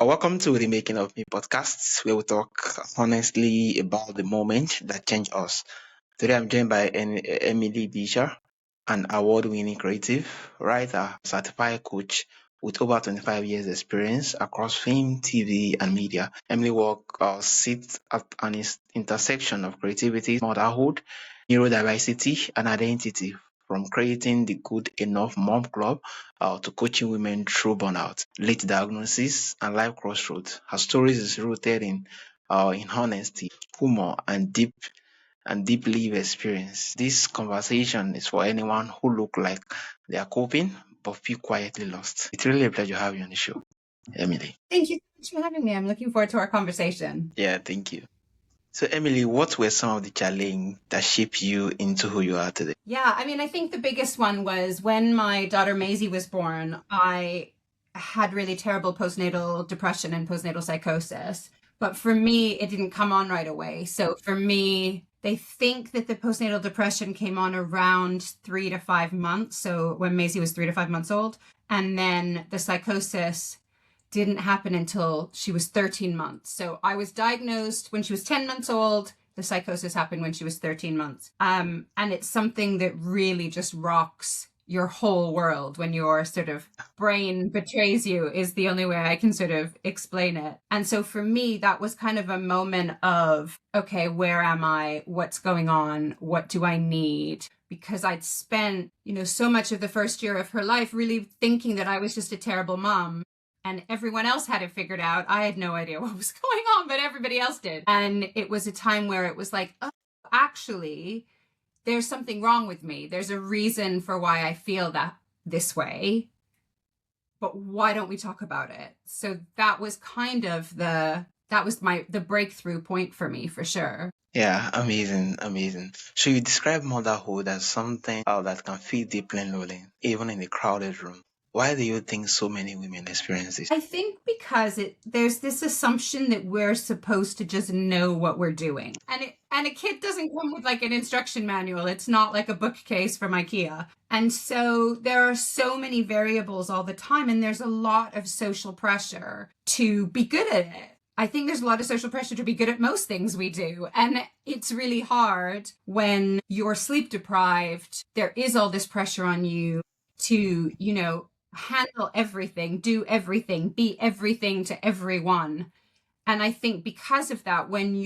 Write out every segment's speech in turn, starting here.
Welcome to Remaking of Me Podcast, where we talk honestly about the moment that changed us. Today I'm joined by Emily Beecher, an award-winning creative, writer, certified coach with over 25 years experience across film, TV, and media. Emily work sits at an intersection of creativity, motherhood, neurodiversity, and identity, from creating the Good Enough Mom Club to coaching women through burnout, late diagnosis, and life crossroads. Her stories is rooted in honesty, humor, and deep lived experience. This conversation is for anyone who look like they are coping but feel quietly lost. It's really a pleasure having you on the show, Emily. Thank you so much for having me. I'm looking forward to our conversation. Yeah, thank you. So, Emily, what were some of the challenges that shaped you into who you are today? Yeah, I think the biggest one was when my daughter Maisie was born, I had really terrible postnatal depression and postnatal psychosis. But for me, it didn't come on right away. So for me, they think that the postnatal depression came on around 3 to 5 months. So when Maisie was 3 to 5 months old. And then the psychosis didn't happen until she was 13 months. So I was diagnosed when she was 10 months old. The psychosis happened when she was 13 months. And it's something that really just rocks your whole world when your sort of brain betrays you, is the only way I can sort of explain it. And so for me, that was kind of a moment of, okay, where am I? What's going on? What do I need? Because I'd spent, so much of the first year of her life really thinking that I was just a terrible mom. And everyone else had it figured out. I had no idea what was going on, but everybody else did. And it was a time where it was like, oh, actually, there's something wrong with me. There's a reason for why I feel this way. But why don't we talk about it? So that was kind of the breakthrough point for me, for sure. Yeah, amazing. So you describe motherhood as something that can feel deeply lonely, even in a crowded room. Why do you think so many women experience this? I think because there's this assumption that we're supposed to just know what we're doing. And a kid doesn't come with like an instruction manual. It's not like a bookcase from IKEA. And so there are so many variables all the time, and there's a lot of social pressure to be good at it. I think there's a lot of social pressure to be good at most things we do. And it's really hard when you're sleep deprived. There is all this pressure on you to, handle everything, do everything, be everything to everyone. And I think because of that, when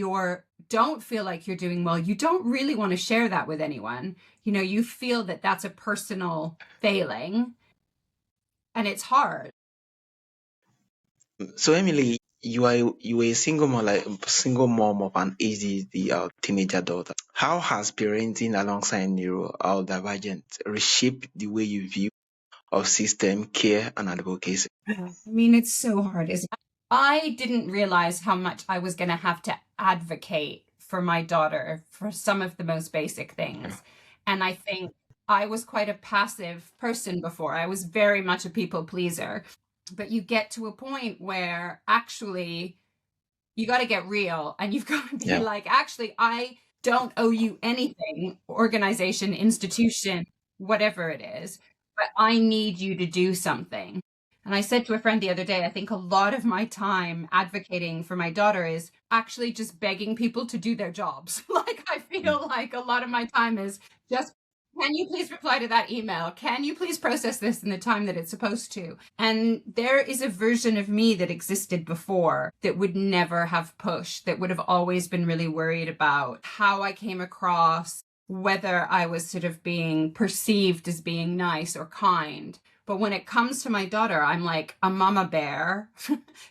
don't feel like you're doing well, you don't really want to share that with anyone. You feel that that's a personal failing, and it's hard. So Emily, you are a single mom of an ADHD teenager daughter. How has parenting alongside neurodivergent reshaped the way you view of system care and advocacy? Yeah. It's so hard, isn't it? I didn't realize how much I was going to have to advocate for my daughter for some of the most basic things. And I think I was quite a passive person before. I was very much a people pleaser. But you get to a point where actually you got to get real, and you've got to be like, actually, I don't owe you anything, organization, institution, whatever it is, but I need you to do something. And I said to a friend the other day, I think a lot of my time advocating for my daughter is actually just begging people to do their jobs. Like, I feel like a lot of my time is just, can you please reply to that email? Can you please process this in the time that it's supposed to? And there is a version of me that existed before that would never have pushed, that would have always been really worried about how I came across, whether I was sort of being perceived as being nice or kind. But when it comes to my daughter, I'm like a mama bear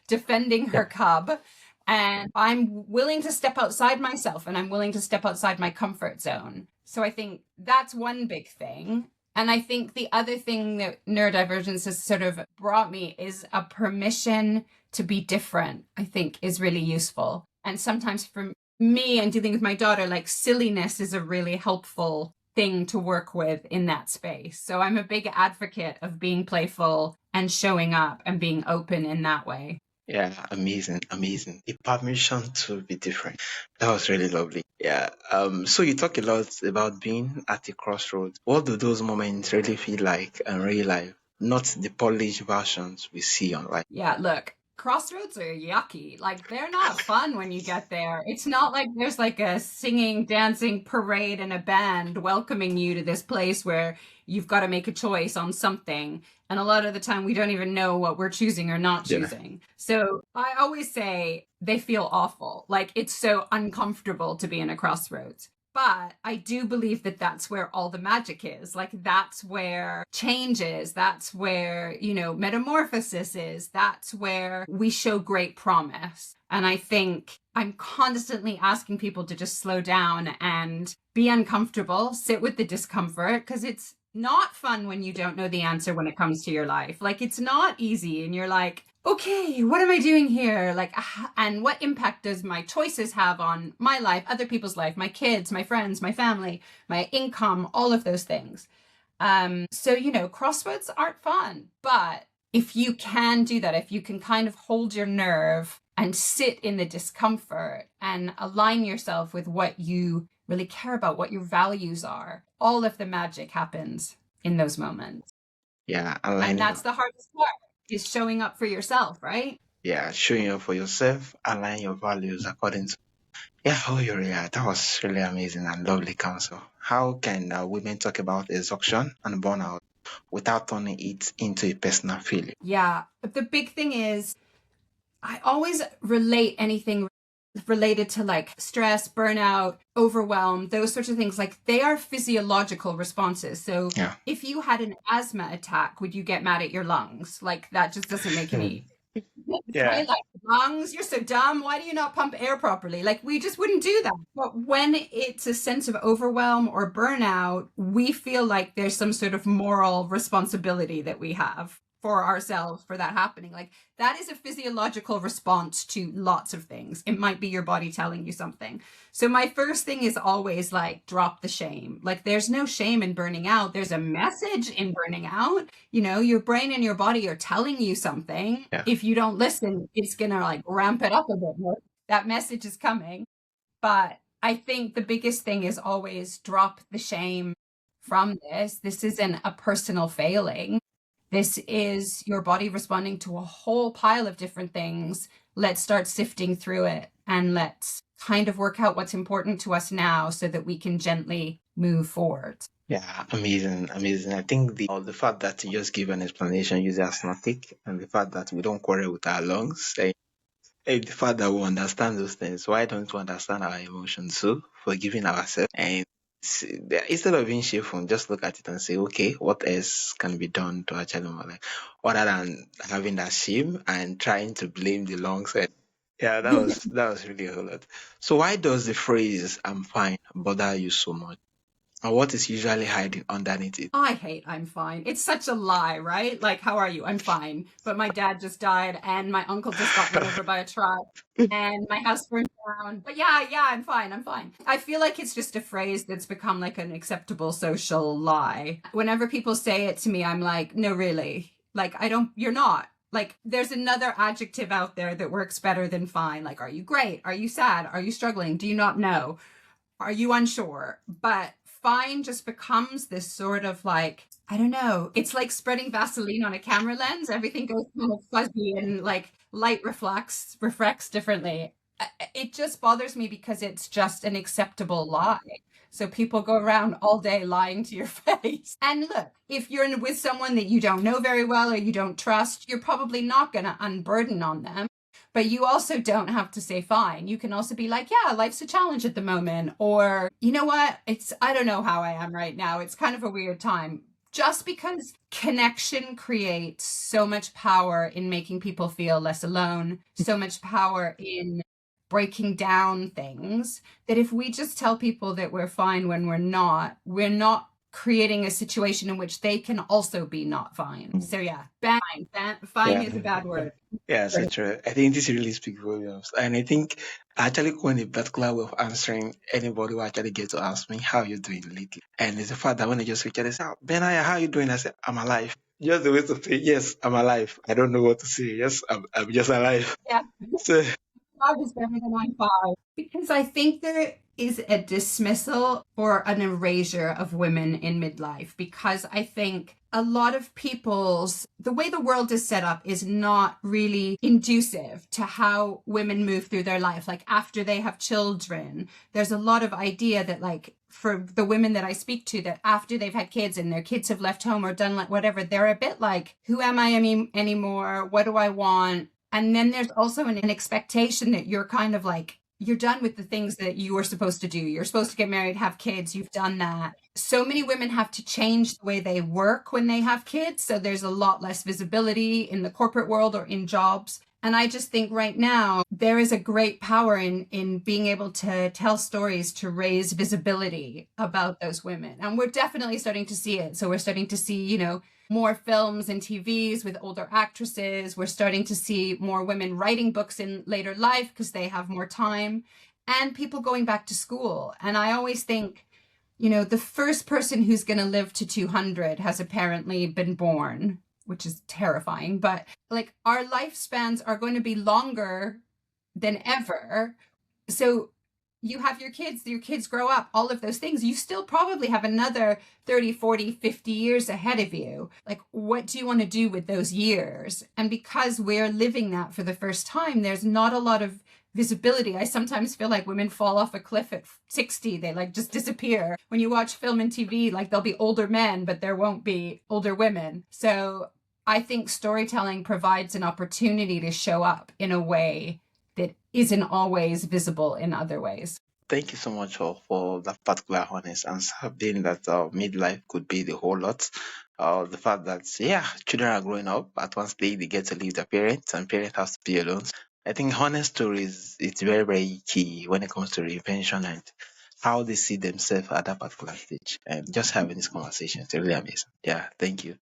defending her cub. And I'm willing to step outside myself, and I'm willing to step outside my comfort zone. So I think that's one big thing. And I think the other thing that neurodivergence has sort of brought me is a permission to be different, I think is really useful. And sometimes for me and dealing with my daughter, like silliness is a really helpful thing to work with in that space. So I'm a big advocate of being playful and showing up and being open in that way. Yeah, amazing. A permission to be different. That was really lovely. Yeah. So you talk a lot about being at a crossroads. What do those moments really feel like in real life? Not the polished versions we see online. Yeah, look, crossroads are yucky. Like, they're not fun when you get there. It's not like there's like a singing, dancing parade and a band welcoming you to this place where you've got to make a choice on something. And a lot of the time we don't even know what we're choosing or not Yeah. choosing. So I always say they feel awful. Like, it's so uncomfortable to be in a crossroads. But I do believe that that's where all the magic is. Like, that's where change is. That's where, metamorphosis is. That's where we show great promise. And I think I'm constantly asking people to just slow down and be uncomfortable, sit with the discomfort, because it's not fun when you don't know the answer when it comes to your life. Like, it's not easy. And you're like, okay, what am I doing here? Like, and what impact does my choices have on my life, other people's life, my kids, my friends, my family, my income, all of those things. So, crossroads aren't fun, but if you can do that, if you can kind of hold your nerve and sit in the discomfort and align yourself with what you really care about, what your values are, all of the magic happens in those moments. Yeah, And aligning. that's the hardest part, is showing up for yourself, right? Yeah, showing up for yourself, align your values according to. Yeah, oh, yeah, that was really amazing and lovely counsel. How can women talk about exhaustion and burnout without turning it into a personal failure? Yeah, but the big thing is, I always relate anything related to like stress, burnout, overwhelm, those sorts of things. Like, they are physiological responses. So Yeah. if you had an asthma attack, would you get mad at your lungs? Like, that just doesn't make any Yeah. right? Like, lungs, you're so dumb. Why do you not pump air properly? Like, we just wouldn't do that. But when it's a sense of overwhelm or burnout, we feel like there's some sort of moral responsibility that we have for ourselves for that happening. Like, that is a physiological response to lots of things. It might be your body telling you something. So my first thing is always like, drop the shame. Like, there's no shame in burning out. There's a message in burning out. Your brain and your body are telling you something. Yeah. If you don't listen, it's going to like ramp it up a bit more. That message is coming. But I think the biggest thing is always drop the shame from this. This isn't a personal failing. This is your body responding to a whole pile of different things. Let's start sifting through it, and let's kind of work out what's important to us now so that we can gently move forward. Yeah, amazing. I think the fact that you just give an explanation using asthmatic, and the fact that we don't quarrel with our lungs, the fact that we understand those things, why don't we understand our emotions too? Forgiving ourselves, and instead of being shameful, just look at it and say, okay, what else can be done to actually more like, other than having that shame and trying to blame the lungs. Yeah, that was really a whole lot. So why does the phrase "I'm fine" bother you so much? And what is usually hiding underneath it? I hate "I'm fine." It's such a lie, right? Like, how are you? I'm fine. But my dad just died, and my uncle just got run over by a truck, and my house burned down. But yeah, I'm fine. I feel like it's just a phrase that's become like an acceptable social lie. Whenever people say it to me, I'm like, no, really. Like, you're not. Like, there's another adjective out there that works better than fine. Like, are you great? Are you sad? Are you struggling? Do you not know? Are you unsure? But fine just becomes this sort of like, I don't know, it's like spreading Vaseline on a camera lens. Everything goes kind of fuzzy and like light reflects differently. It just bothers me because it's just an acceptable lie. So people go around all day lying to your face. And look, if you're with someone that you don't know very well or you don't trust, you're probably not going to unburden on them. But you also don't have to say fine. You can also be like, yeah, life's a challenge at the moment. Or, you know what? I don't know how I am right now. It's kind of a weird time. Just because connection creates so much power in making people feel less alone, so much power in breaking down things, that if we just tell people that we're fine when we're not creating a situation in which they can also be not fine. So yeah, fine is a bad word. Yeah, so true. I think this really speaks volumes. And I think I actually coined a particular way of answering anybody who actually gets to ask me, how you doing lately? And it's the fact that when I just reach out, they say, oh, Benaya, how you doing? I say, I'm alive. Just the way to say, yes, I'm alive. I don't know what to say. Yes, I'm just alive. Yeah. So God is better than I'm fine. Because I think that is a dismissal or an erasure of women in midlife, because I think a lot of the way the world is set up is not really conducive to how women move through their life. Like after they have children, there's a lot of idea that, like, for the women that I speak to, that after they've had kids and their kids have left home or done like whatever, they're a bit like, who am I anymore? What do I want? And then there's also an expectation that you're kind of like, you're done with the things that you were supposed to do. You're supposed to get married, have kids. You've done that. So many women have to change the way they work when they have kids. So there's a lot less visibility in the corporate world or in jobs. And I just think right now there is a great power in being able to tell stories to raise visibility about those women. And we're definitely starting to see it. So we're starting to see, more films and TVs with older actresses. We're starting to see more women writing books in later life because they have more time, and people going back to school. And I always think, the first person who's going to live to 200 has apparently been born, which is terrifying. But like, our lifespans are going to be longer than ever. So you have your kids grow up, all of those things. You still probably have another 30, 40, 50 years ahead of you. Like, what do you want to do with those years? And because we're living that for the first time, there's not a lot of visibility. I sometimes feel like women fall off a cliff at 60. They like just disappear. When you watch film and TV, like, there'll be older men, but there won't be older women. So I think storytelling provides an opportunity to show up in a way that isn't always visible in other ways. Thank you so much for that particular honest answer, being that midlife could be the whole lot. The fact that, children are growing up. At one stage, they get to leave their parents, and parents have to be alone. I think honest stories, it's very, very key when it comes to reinvention and how they see themselves at that particular stage. And just having this conversation is really amazing. Yeah, thank you.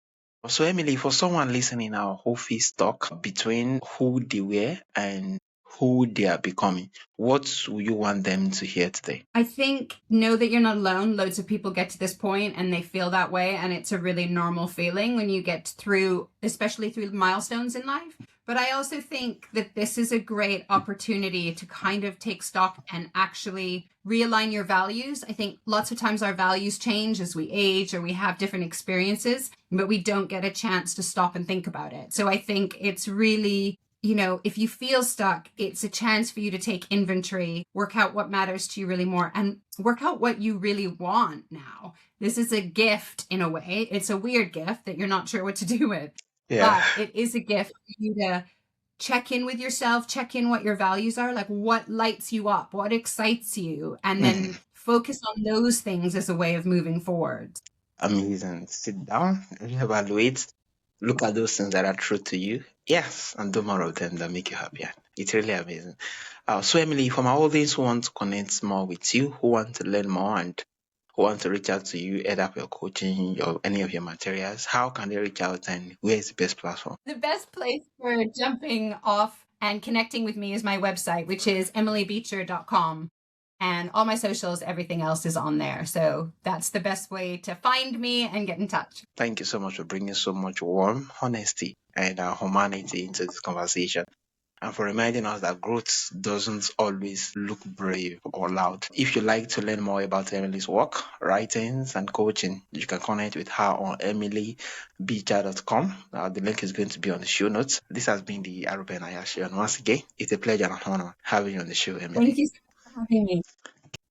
So, Emily, for someone listening now who feels stuck between who they were and who they are becoming, what will you want them to hear today? I think, know that you're not alone. Loads of people get to this point and they feel that way. And it's a really normal feeling when you get through, especially through milestones in life. But I also think that this is a great opportunity to kind of take stock and actually realign your values. I think lots of times our values change as we age or we have different experiences, but we don't get a chance to stop and think about it. So I think it's really, if you feel stuck, it's a chance for you to take inventory, work out what matters to you really more, and work out what you really want now. This is a gift in a way. It's a weird gift that you're not sure what to do with. Yeah. But it is a gift for you to check in with yourself, check in what your values are, like what lights you up, what excites you, and then focus on those things as a way of moving forward. Amazing. Sit down, reevaluate, look at those things that are true to you. Yes, and do more of them that make you happier. It's really amazing. So, Emily, for my audience who want to connect more with you, who want to learn more, and who want to reach out to you, either for your coaching or any of your materials, how can they reach out, and where is the best platform? The best place for jumping off and connecting with me is my website, which is emilybeecher.com. And all my socials, everything else is on there. So that's the best way to find me and get in touch. Thank you so much for bringing so much warm honesty and humanity into this conversation, and for reminding us that growth doesn't always look brave or loud. If you'd like to learn more about Emily's work, writings, and coaching, you can connect with her on emilybeecher.com. The link is going to be on the show notes. This has been the Arupen Ayashi, and once again, it's a pleasure and honor having you on the show, Emily. Thank you so much for having me.